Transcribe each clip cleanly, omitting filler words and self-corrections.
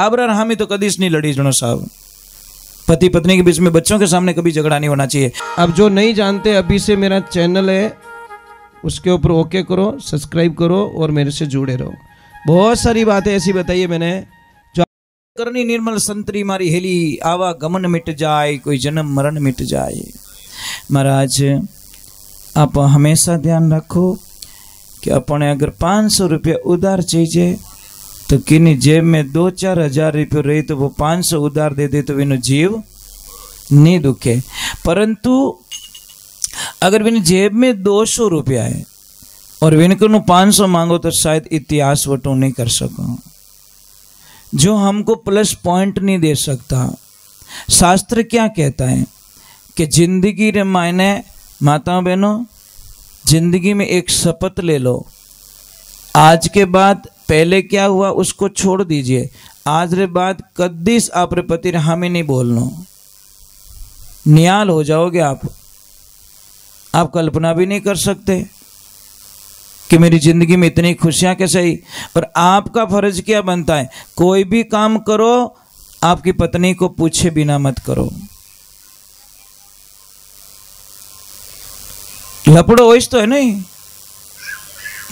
आबरण हामी तो कदीस नहीं लड़ी जनो साहब। पति पत्नी के बीच में, बच्चों के सामने कभी झगड़ा नहीं होना चाहिए। अब जो नहीं जानते, अभी से मेरा चैनल है उसके ऊपर ओके करो, सब्सक्राइब करो और मेरे से जुड़े रहो। बहुत सारी बातें ऐसी बताई है मैंने जो करनी। निर्मल संतरी मारी हेली, आवा गमन मिट जाए, कोई जन्म मरण मिट जाए। महाराज आप हमेशा ध्यान रखो कि अपने अगर 500 रुपया उधार चाहिए तो किन्हीं जेब में 2-4 हजार रुपये रही तो वो 500 उधार दे दे तो विनो जीव नहीं दुखे। परंतु अगर विन जेब में 200 रुपया है और विनको 500 मांगो तो शायद इतिहास वटो नहीं कर सको, जो हमको प्लस पॉइंट नहीं दे सकता। शास्त्र क्या कहता है कि जिंदगी रे मायने माताओं बहनों, जिंदगी में एक शपथ ले लो, आज के बाद पहले क्या हुआ उसको छोड़ दीजिए। आज रे बाद कद्दीस आप रे पति रे हामी नहीं बोलना, नियाल हो जाओगे आप कल्पना भी नहीं कर सकते कि मेरी जिंदगी में इतनी खुशियां कैसे आई। और आपका फर्ज क्या बनता है, कोई भी काम करो आपकी पत्नी को पूछे बिना मत करो। लपड़ो वैस तो है नहीं,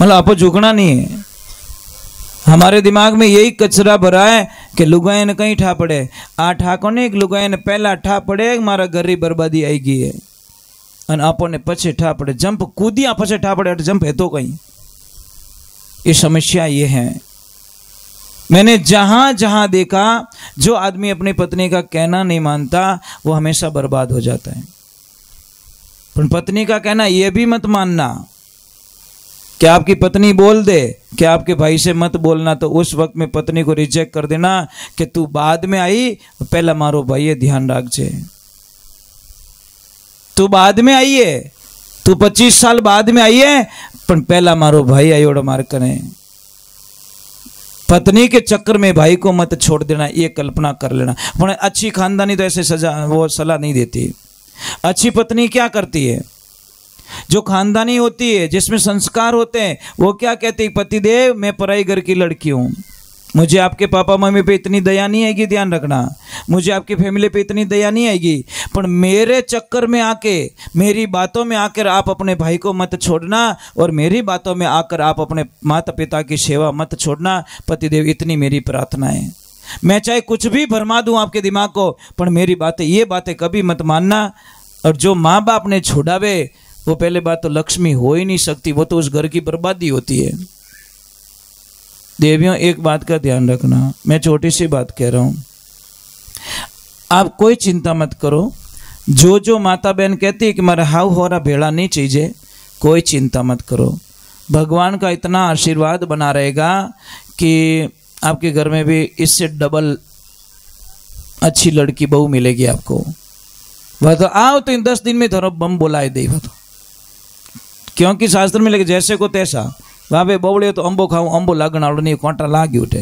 मतलब आपको झुकना नहीं है। हमारे दिमाग में यही कचरा भरा है कि लुगाई ने कहीं ठा पड़े, आ ठाको ने एक लुगाई ने पहला ठा पड़े, मारा गरीब बर्बादी आई गई है। और आपो ने पछे ठा पड़े, जंप कूदिया पछे ठा पड़े, जंप है तो कहीं। ये समस्या ये है। मैंने जहां जहां देखा, जो आदमी अपनी पत्नी का कहना नहीं मानता वो हमेशा बर्बाद हो जाता है। पर पत्नी का कहना ये भी मत मानना कि आपकी पत्नी बोल दे कि आपके भाई से मत बोलना, तो उस वक्त में पत्नी को रिजेक्ट कर देना कि तू बाद में आई, पहला मारो भाई ये ध्यान रख जे, तू बाद में आई है, तू 25 साल बाद में आई है, पर पहला मारो भाई आयोड़ मार करें। पत्नी के चक्कर में भाई को मत छोड़ देना, ये कल्पना कर लेना। पर अच्छी खानदानी तो ऐसे सजा वो सलाह नहीं देती। अच्छी पत्नी क्या करती है, जो खानदानी होती है, जिसमें संस्कार होते हैं, वो क्या कहती है, पतिदेव मैं पराई घर की लड़की हूं, मुझे आपके पापा मम्मी पे इतनी दया नहीं आएगी, ध्यान रखना, मुझे आपकी फैमिली पे इतनी दया नहीं आएगी, पर मेरे चक्कर में आके, मेरी बातों में आकर आप अपने भाई को मत छोड़ना, और मेरी बातों में आकर आप अपने माता पिता की सेवा मत छोड़ना। पतिदेव इतनी मेरी प्रार्थना है। मैं चाहे कुछ भी भरमा दूं आपके दिमाग को, पर मेरी बातें, ये बातें कभी मत मानना। और जो माँ बाप ने छोड़ावे वो पहले बात तो लक्ष्मी हो ही नहीं सकती, वो तो उस घर की बर्बादी होती है। देवियों एक बात का ध्यान रखना, मैं छोटी सी बात कह रहा हूं, आप कोई चिंता मत करो। जो माता बहन कहती है कि मेरा हाउ हो रहा भेड़ा नहीं चाहिए, कोई चिंता मत करो। भगवान का इतना आशीर्वाद बना रहेगा कि आपके घर में भी इससे डबल अच्छी लड़की बहू मिलेगी आपको। वह तो आओ तो इन 10 दिन में धरो बम बोलाए दे, तो क्योंकि शास्त्र में लगे जैसे को तैसा, वहां पे बोले तो अंबो खाऊं, अंबो लागण आवड़ नहीं, कांटा लाग उठे।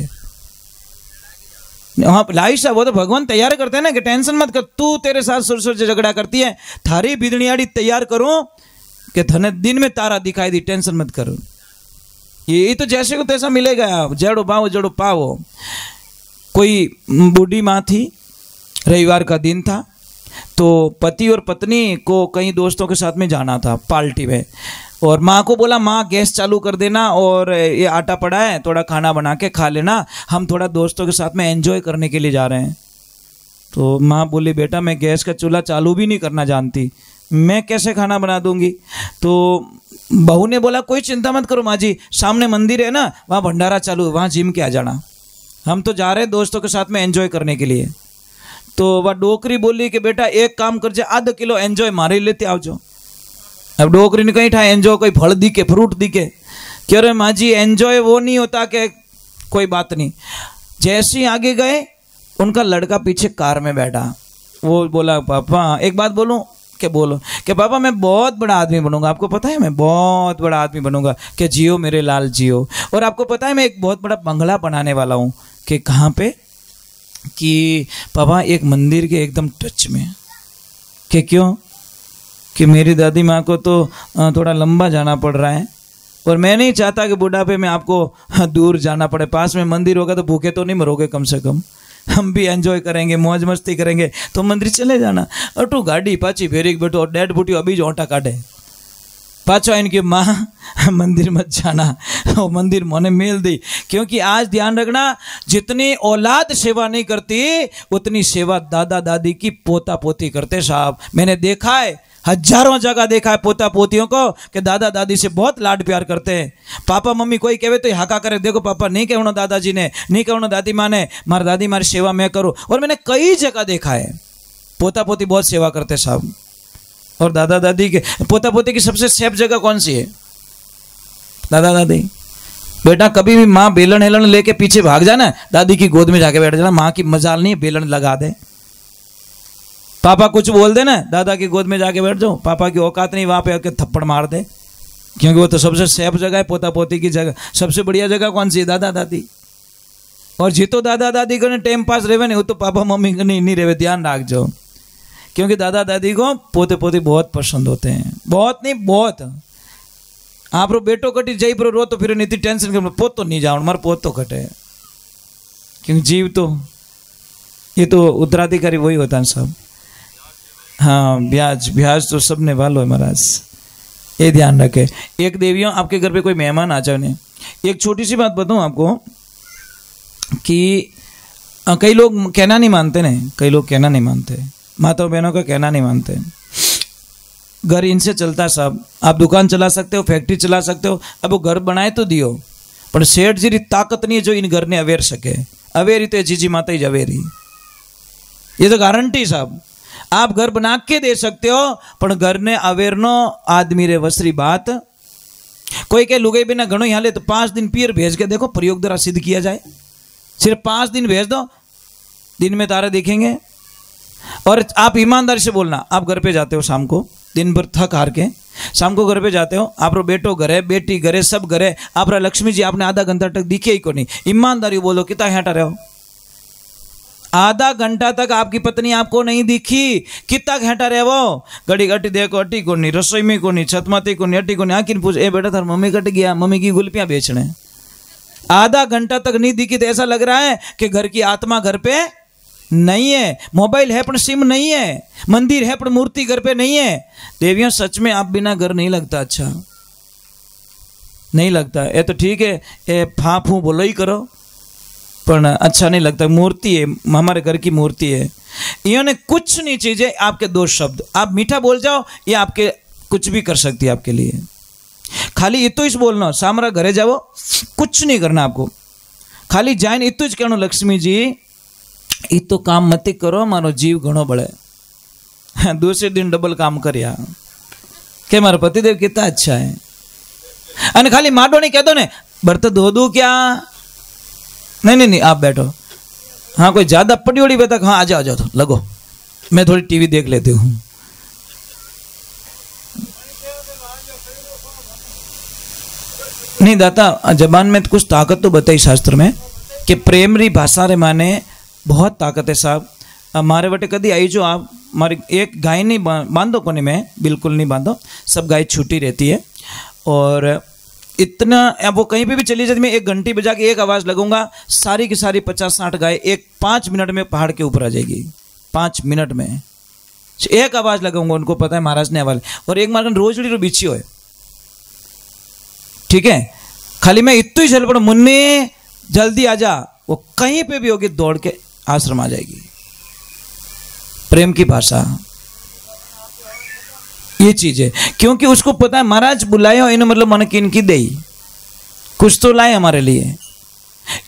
हाँ लाइशा, वो तो भगवान तैयार करते हैं ना कि टेंशन मत कर, तू तेरे साथ सुर से झगड़ा करती है, थारी बिदनियाड़ी तैयार करो कि धने दिन में तारा दिखाई दी, टेंशन मत करो। ये तो जैसे को तैसा मिलेगा, जड़ो पाओ। कोई बूढ़ी माँ थी, रविवार का दिन था, तो पति और पत्नी को कहीं दोस्तों के साथ में जाना था पार्टी में, और माँ को बोला माँ गैस चालू कर देना और ये आटा पड़ा है थोड़ा खाना बना के खा लेना, हम थोड़ा दोस्तों के साथ में एंजॉय करने के लिए जा रहे हैं। तो माँ बोली बेटा मैं गैस का चूल्हा चालू भी नहीं करना जानती, मैं कैसे खाना बना दूंगी। तो बहू ने बोला कोई चिंता मत करो माँ जी, सामने मंदिर है ना, वहाँ भंडारा चालू है, वहाँ जिम के आ जाना, हम तो जा रहे हैं दोस्तों के साथ में एंजॉय करने के लिए। तो वह डोकरी बोली कि बेटा एक काम कर जा, आधा किलो एंजॉय मारे लेते आओ जो। अब डोकरी ने कहीं ठा एंजॉय कोई फल दिखे, फ्रूट दिखे, कह रहे माँ जी एंजॉय वो नहीं होता कि कोई बात नहीं। जैसे ही आगे गए, उनका लड़का पीछे कार में बैठा, वो बोला पापा एक बात बोलूं, कि बोलो, कि पापा मैं बहुत बड़ा आदमी बनूंगा, आपको पता है मैं बहुत बड़ा आदमी बनूंगा, कि जियो मेरे लाल जियो, और आपको पता है मैं एक बहुत बड़ा बंगला बनाने वाला हूँ। कि कहाँ पे, कि पापा एक मंदिर के एकदम टच में। कि क्यों, कि मेरी दादी माँ को तो थोड़ा लंबा जाना पड़ रहा है, और मैं नहीं चाहता कि बुढ़ापे में आपको दूर जाना पड़े। पास में मंदिर होगा तो भूखे तो नहीं मरोगे, कम से कम हम भी एंजॉय करेंगे, मौज मस्ती करेंगे। तो मंदिर चले जाना। अटू गाड़ी पाची फेरी बैठो, डेड बूटी अभी जो ओटा काटे पाचो इनकी माँ मंदिर मत जाना, वो मंदिर मोने मेल दी। क्योंकि आज ध्यान रखना, जितनी औलाद सेवा नहीं करती उतनी सेवा दादा दादी की पोता पोती करते साहब। मैंने देखा है, हजारों जगह देखा है पोता पोतियों को कि दादा दादी से बहुत लाड प्यार करते हैं। पापा मम्मी कोई कहे तो हाका करे, देखो पापा नहीं कहना दादाजी ने, नहीं कहना दादी माँ ने, मारी दादी मारी सेवा मैं करूँ। और मैंने कई जगह देखा है पोता पोती बहुत सेवा करते साहब। और दादा दादी के पोता पोती की सबसे सेफ जगह कौन सी है? दादा दादी। बेटा कभी भी माँ बेलन हेलन लेके पीछे भाग जाना, दादी की गोद में जाके बैठ जाना। माँ की मजाल नहीं है, बेलन लगा दे। पापा कुछ बोल देना, दादा की गोद में जाके बैठ जाओ। पापा की औकात नहीं, वहां पे आके थप्पड़ मार दे, क्योंकि वो तो सबसे सेफ जगह है पोता पोती की जगह। सबसे बढ़िया जगह कौन सी है? दादा दादी। और जितो दादा दादी को टाइम पास रहे नहीं, वो तो पापा मम्मी को नहीं रहे। ध्यान रख जाओ, क्योंकि दादा दादी को पोते पोते बहुत पसंद होते हैं। बहुत नहीं, बहुत। आप रो बेटो कटी जाई पर रो तो फिर नहीं टेंशन कर, पोत तो नहीं जाओ, मार पोत तो कटे। क्योंकि जीव तो ये तो उत्तराधिकारी वही होता है सब। हाँ, ब्याज ब्याज तो सबने वालो है महाराज, ये ध्यान रखे। एक देवियों, आपके घर पे कोई मेहमान आ जाए, एक छोटी सी बात बताऊं आपको कि कई लोग कहना नहीं मानते ने, कई लोग कहना नहीं मानते, माताओं बहनों का कहना नहीं मानते। घर इनसे चलता साहब। आप दुकान चला सकते हो, फैक्ट्री चला सकते हो, अब वो घर बनाए तो दियो, पर सेठ जी ताकत नहीं है जो इन घर ने अवेर सके। अवेरी तो जीजी माता ही अवेरी, ये तो गारंटी साहब। आप घर बना के दे सकते हो, पर घर ने अवेरनो आदमी रे वसरी बात। कोई कहे लुगाई बिना घणो यहाँ ले तो 5 दिन पीर भेज के देखो, प्रयोग द्वारा सिद्ध किया जाए। सिर्फ 5 दिन भेज दो, दिन में तारे दिखेंगे। और आप ईमानदारी से बोलना, आप घर पे जाते हो शाम को, दिन भर थक हार के शाम को घर पे जाते हो, आप रो बेटो घरे, बेटी घरे, सब घरे, आप लक्ष्मी जी आपने आधा घंटा तक दिखे ही को नहीं। ईमानदारी बोलो, कितना हेटा रहे हो? आधा घंटा तक आपकी पत्नी आपको नहीं दिखी, कितना घंटा रहे वो? घड़ी घटी देखो, अटी को नहीं, रसोई में को नहीं, छत माती को नहीं, अटी को नहीं। आखिर पूछ, ए बेटा थार मम्मी कट गया, मम्मी की गुलपियां बेचने। आधा घंटा तक नहीं दिखी तो ऐसा लग रहा है कि घर की आत्मा घर पे नहीं है। मोबाइल है पर सिम नहीं है, मंदिर है पर मूर्ति घर पे नहीं है। देवियों सच में आप बिना घर नहीं लगता, अच्छा नहीं लगता। ये तो ठीक है, ये फाफू बोलो ही करो, पर अच्छा नहीं लगता। मूर्ति है, हमारे घर की मूर्ति है। इन्होंने कुछ नहीं चीजें, आपके 2 शब्द, आप मीठा बोल जाओ, ये आपके कुछ भी कर सकती है आपके लिए। खाली इतो ही बोलना, सामरा घरे जाओ, कुछ नहीं करना आपको, खाली जाइन इतो ही कहना, लक्ष्मी जी इतो काम मत करो, मारो जीव घणो बड़े। दूसरे दिन डबल काम करया के मारो पतिदेव कितना अच्छा है। अने खाली माडो नहीं कह दो ने, बर्तन धो दूं क्या? नहीं नहीं नहीं, आप बैठो। हाँ, कोई ज्यादा पड़ी उड़ी बेटा, हाँ आ जाओ, आ जाओ, तो लगो, मैं थोड़ी टीवी देख लेती हूँ। नहीं दाता, जबान में कुछ ताकत तो बताई शास्त्र में कि प्रेम री भाषा रे माने बहुत ताकत है साहब। हमारे बटे कदी आई जो आप हमारी एक गाय नहीं बांधो कोने में, बिल्कुल नहीं बांधो, सब गाय छूटी रहती है। और इतना अब वो कहीं पे भी चली जाती, मैं 1 घंटी बजा के एक आवाज़ लगूंगा, सारी की सारी 50-60 गाय 5 मिनट में पहाड़ के ऊपर आ जाएगी। 5 मिनट में एक आवाज़ लगाऊंगा, उनको पता है महाराज ने आवाज़। और एक मार्गन रोजड़ी रो बीची हो, ठीक है, खाली मैं इतनी चल पड़ा, मुन्ने जल्दी आ जा, वो कहीं पे भी होगी दौड़ के आश्रम आ जाएगी। प्रेम की भाषा ये चीज है, क्योंकि उसको पता है महाराज बुलाए हो, इन्हें मतलब मन की इनकी दे, कुछ तो लाए हमारे लिए।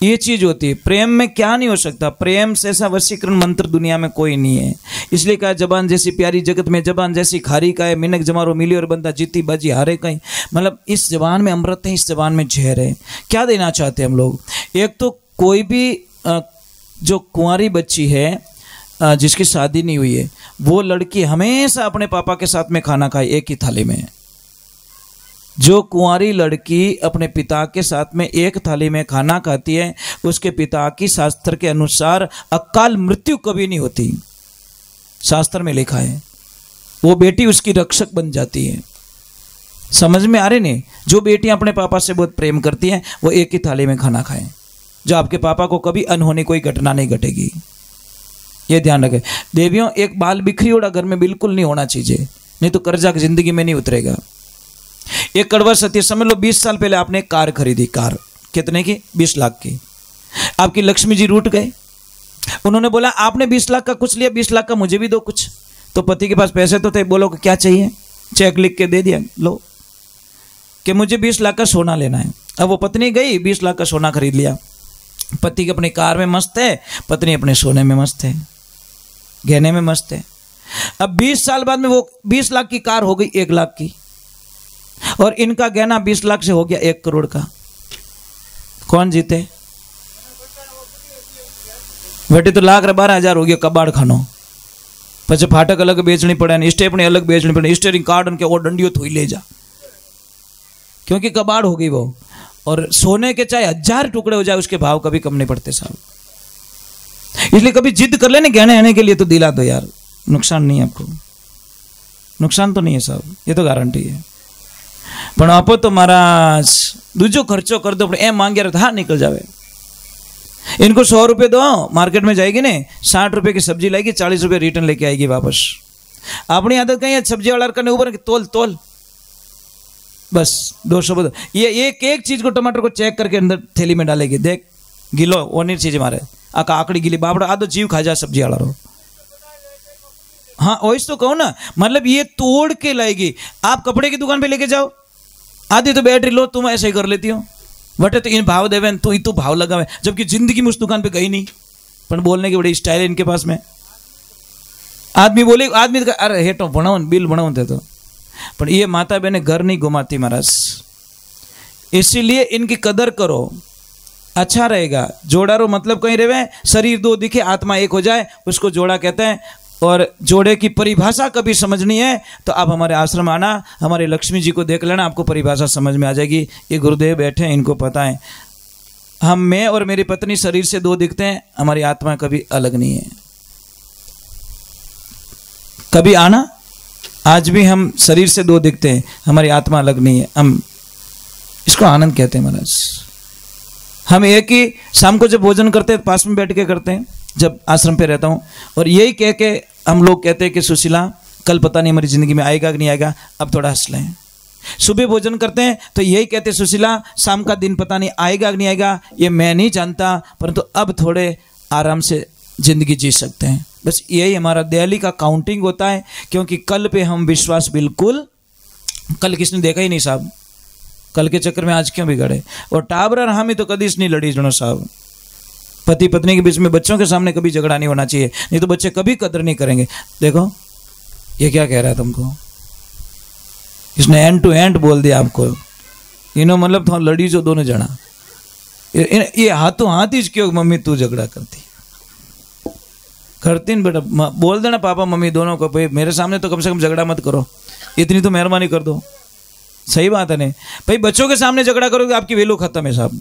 ये चीज होती है। प्रेम में क्या नहीं हो सकता, प्रेम से ऐसा वशीकरण मंत्र दुनिया में कोई नहीं है। इसलिए कहा जबान जैसी प्यारी जगत में जबान जैसी खारी का है, मिनक जमारो मिली और बंदा जीती बाजी हारे कहीं। मतलब इस जबान में अमृत है, इस जबान में जहर है। क्या देना चाहते हैं हम लोग? एक तो कोई भी जो कुंवारी बच्ची है जिसकी शादी नहीं हुई है, वो लड़की हमेशा अपने पापा के साथ में खाना खाए एक ही थाली में। जो कुंवारी लड़की अपने पिता के साथ में एक थाली में खाना खाती है, उसके पिता की शास्त्र के अनुसार अकाल मृत्यु कभी नहीं होती। शास्त्र में लिखा है, वो बेटी उसकी रक्षक बन जाती है। समझ में आ रही नहीं? जो बेटियां अपने पापा से बहुत प्रेम करती हैं वो एक ही थाली में खाना खाएं। जो आपके पापा को कभी अनहोनी कोई घटना नहीं घटेगी, ये ध्यान रखें। देवियों, एक बाल बिखरी हुआ घर में बिल्कुल नहीं होना चाहिए, नहीं तो कर्जा जिंदगी में नहीं उतरेगा। एक कड़वा सत्य समझ लो, 20 साल पहले आपने एक कार खरीदी। कार कितने की? 20 लाख की। आपकी लक्ष्मी जी रूठ गए। उन्होंने बोला आपने 20 लाख का कुछ लिया, 20 लाख का मुझे भी दो कुछ। तो पति के पास पैसे तो थे, बोलो क्या चाहिए? चेक लिख के दे दिया, लो कि मुझे 20 लाख का सोना लेना है। अब वो पत्नी गई, 20 लाख का सोना खरीद लिया। पति अपनी कार में मस्त है, पत्नी अपने सोने में मस्त है, गहने में मस्त है। अब 20 साल बाद में वो 20 लाख की कार हो गई 1 लाख की, और इनका गहना 20 लाख से हो गया 1 करोड़ का। कौन जीते? बेटे तो लाख 12,000 हो गया कबाड़ खानो। પછી फाटक अलग बेचनी पड़े, स्टेपनी अलग बेचनी पड़े, स्टेरिंग कार्ड के वो डंडियों थोड़ी ले जा, क्योंकि कबाड़ हो गई वो। और सोने के चाहे 1000 टुकड़े हो जाए उसके भाव कभी कम नहीं पड़ते साहब। इसलिए कभी जिद कर लेने गहने आने के लिए तो दिला दो यार, नुकसान नहीं है आपको, नुकसान तो नहीं है साहब, ये तो गारंटी है। पण आपो तो महाराज दूजो खर्चो कर दो, एम मांगे तो हाँ निकल जावे। इनको 100 रुपये दो, मार्केट में जाएगी ने 60 रुपये की सब्जी लाएगी, 40 रुपये रिटर्न लेके आएगी वापस। अपनी आदत कहीं है सब्जी वाला करने ऊपर तोल तोल, बस 200। ये एक चीज को, टमाटर को चेक करके अंदर थैली में डालेगी, देख गिलो ओनी चीज मारे आका आकड़ी गिली बाबड़ा आदो जीव खा जा सब्जी वाला रो। हाँ वही तो कहूँ ना, मतलब ये तोड़ के लाएगी। आप कपड़े की दुकान पे लेके जाओ, आधी तो बैटरी लो, तुम ऐसे ही कर लेती हो, बटे तो इन भाव देवे तो भाव लगावे, जबकि जिंदगी में उस दुकान पे गई नहीं, पर बोलने की बड़ी स्टाइल है इनके पास में। आदमी बोले, आदमी अरे हेटो बनाओ बिल बनाओ थे तो, पर ये माता बहने घर नहीं घुमाती महाराज। इसीलिए इनकी कदर करो, अच्छा रहेगा। जोड़ारो मतलब कहीं रहे, शरीर 2 दिखे आत्मा 1 हो जाए, उसको जोड़ा कहते हैं। और जोड़े की परिभाषा कभी समझनी है तो आप हमारे आश्रम आना, हमारे लक्ष्मी जी को देख लेना, आपको परिभाषा समझ में आ जाएगी। ये गुरुदेव बैठे हैं, इनको पता है। हम, मैं और मेरी पत्नी शरीर से 2 दिखते हैं, हमारी आत्मा कभी अलग नहीं है। कभी आना, आज भी हम शरीर से 2 दिखते हैं, हमारी आत्मा अलग नहीं है। हम इसको आनंद कहते हैं महाराज। हम एक ही शाम को जब भोजन करते हैं पास में बैठ के करते हैं, जब आश्रम पे रहता हूँ, और यही कह के हम लोग कहते हैं कि सुशीला कल पता नहीं हमारी जिंदगी में आएगा कि नहीं आएगा, अब थोड़ा हंस लें। सुबह भोजन करते हैं तो यही कहते हैं सुशीला शाम का दिन पता नहीं आएगा कि नहीं आएगा, ये मैं नहीं जानता, परंतु अब थोड़े आराम से जिंदगी जी सकते हैं। बस यही हमारा दिवाली का काउंटिंग होता है, क्योंकि कल पे हम विश्वास बिल्कुल, कल किसने देखा ही नहीं साहब, कल के चक्कर में आज क्यों बिगड़े। और टाबर हम ही तो कभी नहीं लड़ी जनो साहब। पति पत्नी के बीच में, बच्चों के सामने कभी झगड़ा नहीं होना चाहिए, नहीं तो बच्चे कभी कदर नहीं करेंगे। देखो ये क्या कह रहा है तुमको, इसने एंड टू एंड बोल दिया आपको। इन्हों मतलब तो लड़ी जो दोनों जना, ये हाथों हाथ ही क्यों मम्मी तू झगड़ा करती न बेटा, बोल देना पापा मम्मी दोनों को, भाई मेरे सामने तो कम से कम झगड़ा मत करो, इतनी तो मेहरबानी कर दो। सही बात है नहीं भाई, बच्चों के सामने झगड़ा करोगे आपकी वैल्यू खत्म है साहब।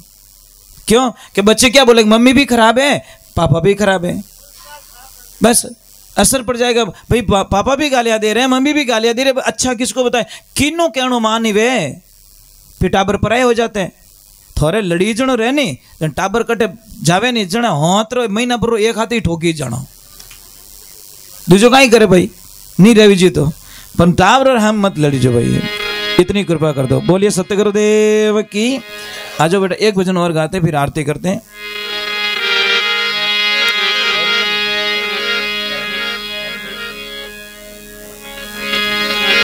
क्यों? कि बच्चे क्या बोलेंगे, मम्मी भी खराब है पापा भी खराब है, बस असर पड़ जाएगा। भाई पापा भी गालियां दे रहे हैं, मम्मी भी गालियां दे रहे हैं, अच्छा किसको बताए, किन्नो कहनो मान ही वे, फिर टाबर पराए हो जाते हैं। थोड़े लड़ी जनो रहे नहीं, टाबर कटे जावे नहीं जना, होतरो महीना भरो एक हाथ ही ठोकी जानो, दूजो कहीं करे भाई, नहीं रही जी तो, पर टाबर और हम मत लड़ी जो भाई, इतनी कृपा कर दो। बोलिए सत्य गुरुदेव की। आ जाओ बेटा, एक भजन और गाते फिर आरती करते हैं।